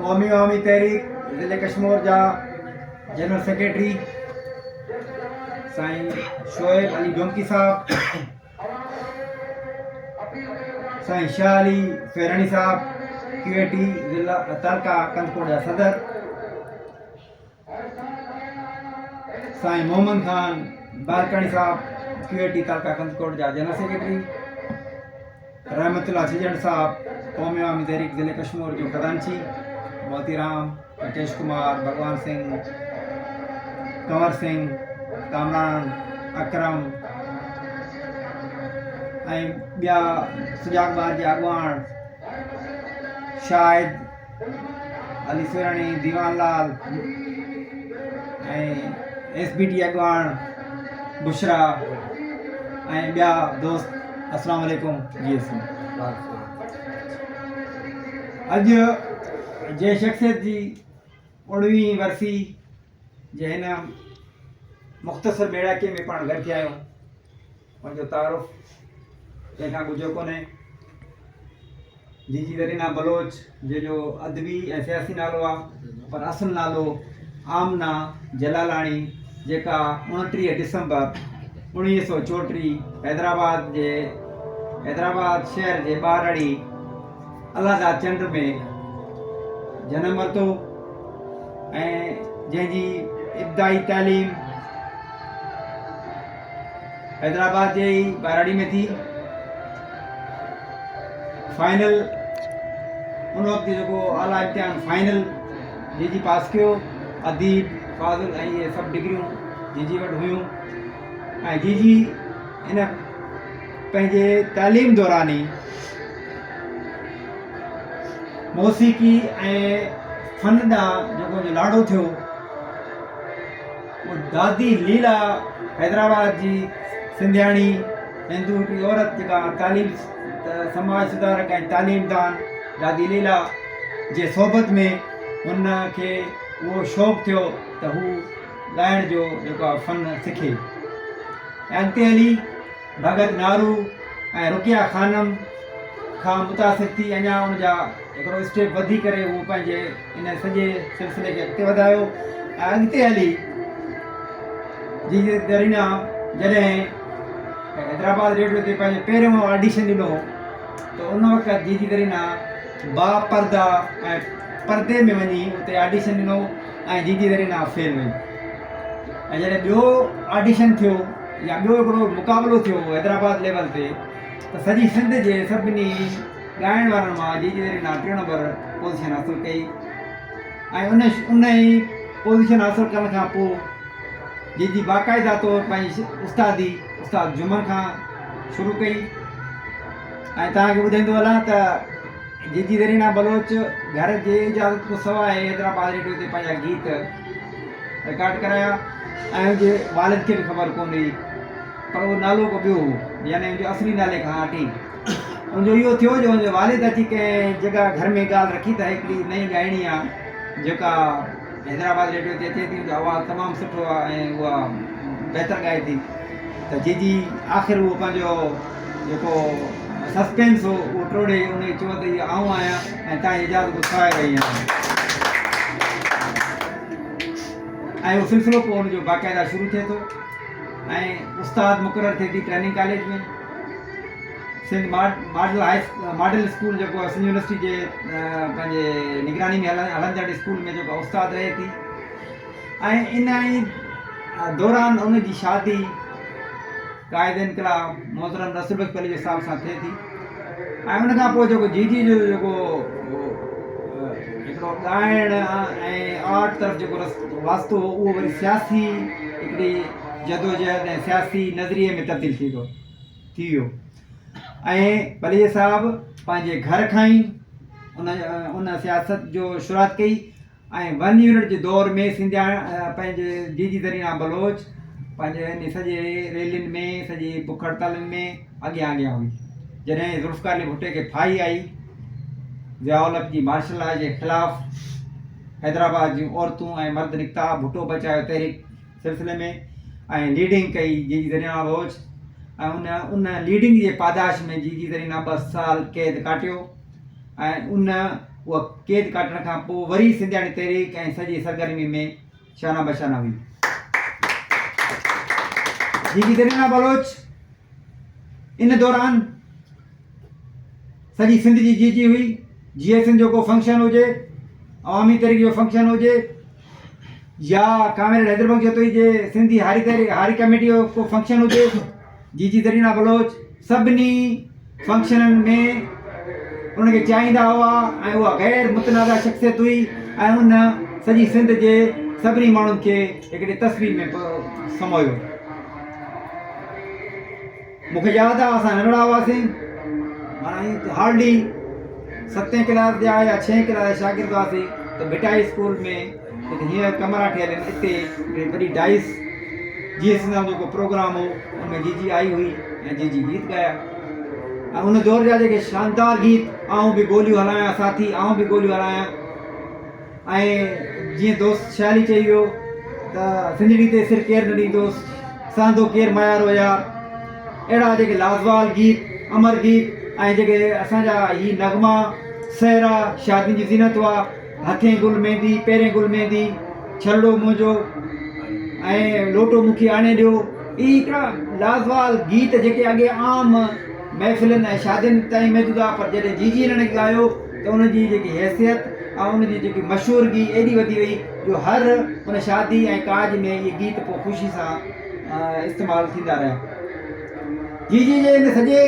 क़ौमी अवामी तहरीक ज़िले कश्मीर जा जनरल सेक्रेटरी साईं शोएब अली डोंकी साहब, साईं शाह अली फेरानी साहब QAT ज़िला तालका कंदकोट जा सदर, साईं मोहम्मद खान बारकानी साहब QAT तालका कंदकोट जा जनरल सेक्रेटरी, रहमतुल्लाह सिजन साहब क़ौमी अवामी तहरीक ज़िले कश्मीर जो खजानची, मोतीराम, राकेश कुमार, भगवान सिंह, कंवर सिंह, कामरान, अकरम ऐं ॿिया सुजागबाद जा अॻुवाण शाहिद अली सुराणी, दीवानलाल ऐं SBT अॻुवाण बुशरा ऐं ॿिया दोस्त, अस्सलाम वालेकुम जी। अॼु जंहिं शख़्सियत जी 19वीं वरसी जे हिन मुख़्तसर बेड़ाके में पाण गॾु थिया आहियूं, उनजो तारुफ़ कंहिंखां गुझो कोन्हे। जीजी दरीना बलोच जंहिंजो अदबी ऐं सियासी नालो आहे, पर असुल नालो आमना जलालाणी, जेका 29 दिसंबर 1934 हैदराबाद शहर जे ॿारड़ी अलादा चंड में जनम वरितो ऐं जंहिंजी इब्तिदाई तालीम हैदराबाद जे ई ॿारड़ी में थी। फाइनल उन वक़्तु जेको आला इम्तिहान फाइनल जीजी पास कयो, अदीब फाज़िल ऐं इहे सभु डिग्रियूं जीजी वटि हुयूं। ऐं जीजी इन पंहिंजे तालीम दौरान ई मौसीक़ी ऐं फ़न ॾांहुं जेको लाड़ो थियो, उहो दादी लीला हैदराबाद जी सिंधियाणी हिंदू हिकिड़ी औरत जेका तालीम समाज सुधारक ऐं तालीमदान दादी लीला जे सोबत में हुनखे उहो शौक़ु थियो त हू ॻाइण जो जेको आहे फ़न सिखे। ऐं अॻिते हली भगत नारू ऐं रुकिया खानम खां मुतासिर थी अञा उनजा हिकिड़ो स्टेप वधी करे उहो पंहिंजे इन सॼे सिलसिले खे अॻिते वधायो। ऐं अॻिते हली जीजी दरीना जॾहिं हैदराबाद रेडियो ते पंहिंजो पहिरियों ऑडिशन ॾिनो, त उन वक़्तु जीजी दरीना बापर्दा ऐं परदे में वञी उते ऑडिशन ॾिनो ऐं जीजी दरीना फेल वई। ऐं जॾहिं ॿियो ऑडिशन थियो या ॿियो हिकिड़ो मुक़ाबिलो थियो हैदराबाद लेवल ते, त सॼी सिंध जे सभिनी ॻाइण वारनि मां जीजी दरीना 3 नंबर पोज़ीशन हासिलु कई। ऐं उन ई पोज़ीशन हासिलु करण खां पोइ जीजी बाक़ाइदा तौरु पंहिंजी उस्ताद जुमन खां शुरू कई। ऐं तव्हांखे ॿुधाईंदो हलां त जीजी दरीना बलोच घर जे इजाज़त खां सवाइ हैदराबाद रेडियो ते पंहिंजा गीत रिकॉर्ड कराया ऐं हुनजे वालिद खे बि ख़बर कोन हुई, पर उहो नालो को ॿियो हो, यानी हुनजे असली नाले खां हटी। उनजो इहो थियो जो हुनजो वालिद अची कंहिं जॻह घर में ॻाल्हि रखी त हिकिड़ी नई ॻाइणी आहे जेका हैदराबाद रेडियो ते अचे थी, उनजो आवाज़ु तमामु सुठो आहे ऐं उहा बहितर ॻाए थी। त जीजी आख़िर उहो पंहिंजो जेको सस्पेंस हो उहो टोड़े उन चयो त इहा आऊं आहियां ऐं तव्हांजी इजाज़त खाए रही आहियां। ऐं उहो सिलसिलो पोइ हुनजो बाक़ाइदा शुरू थिए थो ऐं उस्ताद मुक़ररु थिए थी ट्रेनिंग कॉलेज में। सिंध मॉडल स्कूल जेको आहे सिंध यूनिवर्सिटी जे पंहिंजे निगरानी में हलंदड़ स्कूल में जेको उस्ताद रहे थी। ऐं इन ई दौरान उनजी शादी क़ाइद इनक़लाब मोहतरम रसूल बख्श अली साहब सां थिए थी। ऐं उनखां पोइ जेको जीजी जो जेको हिकिड़ो ॻाइण ऐं आर्ट तरफ़ जेको वास्तो हो, उहो वरी सियासी हिकिड़ी जदोजहद ऐं सियासी नज़रिए में तब्दील थी वियो। ऐं बलीअ साहब पंहिंजे घर खां ई उन सियासत जो शुरूआत कई ऐं 1 यूनिट जे दौर में सिंधिया पंहिंजे जीजी दरीना बलोच पंहिंजे इन सॼे रैलियुनि में, सॼी बुख हड़तालुनि में अॻियां हुई। जॾहिं ज़ुल्फ़िकार अली भुट्टे खे फाई आई ज़ियाउल हक़ जी मार्शल लॉ जे ख़िलाफ़ु, हैदराबाद जूं औरतूं ऐं मर्द निकिता, भुट्टो बचायो तहरीक सिलसिले में ऐं लीडिंग कई जीजी दरीना बलोच। ऐं उन लीडिंग जे पादाश में जीजी दरीना 2 साल क़ैद काटियो ऐं उन उहा क़ैद काटण खां पोइ वरी सिंधियाणी तहरीक ऐं सॼी सरगर्मी में शाना बशाना हुई। जीजी दरीना बलोच इन दौरान सॼी सिंध जी जीजी हुई। GSN जो को फंक्शन हुजे, अवामी तहरीक जो फंक्शन हुजे, या कामिल हैदरबग जो तो जे सिंधी हारी कमेटी जो को फंक्शन हुजे, जीजी दरीना बलोच सभिनी फंक्शननि में उनखे चाहींदा हुआ ऐं उहा गैर मुतनाज़ा शख़्सियत हुई ऐं उन सॼी सिंध जे सभिनी माण्हुनि खे हिकिड़ी तस्वीर में समोयो। मूंखे यादि आहे असां नंढड़ा हुआसीं, माना हार्डली 7 क्लास जा या 6 क्लास जा शागिर्द हुआसीं, त बिटाई स्कूल में हिते हीअं कमरा ठहियल आहिनि, हिते वॾी डाइस GSN जो को प्रोग्राम हो, उनमें जीजी आई हुई ऐं जीजी गीत ॻाया। ऐं उन दौर जा जेके शानदार गीत, आऊं बि गोलियूं हलायां साथी, आऊं बि गोलियूं हलायां, ऐं जीअं दोस्त शाली चई वियो त सिंधड़ी ते सिर केरु न ॾींदोसि, सांदो केरु मयारो यार, अहिड़ा जेके लाज़वाल गीत, अमर गीत ऐं जेके असांजा ही नगमा सहरा शादी जी ज़ीनत हुआ, हथें गुल मेहंदी पेरें गुल मेहंदी, छलड़ो मुंहिंजो ऐं लोटो मूंखे आणे ॾियो, इहे हिकिड़ा लाज़वाल गीत जेके अॻे आम महफ़िलनि ऐं शादियुनि ताईं महदूद आहे, पर जॾहिं जीजी हिननि ॻायो त उनजी जेकी हैसियत ऐं उनजी जेकी मशहूरगी एॾी वधी वई जो हर उन शादी ऐं काज में इहे गीत पोइ ख़ुशी सां इस्तेमालु थींदा रहिया। जीजी जे इन सॼे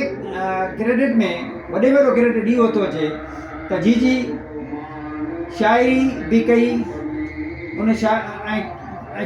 क्रेडिट में वॾे में वॾो क्रेडिट इहो थो अचे त जीजी शाइरी बि कई, उन ऐं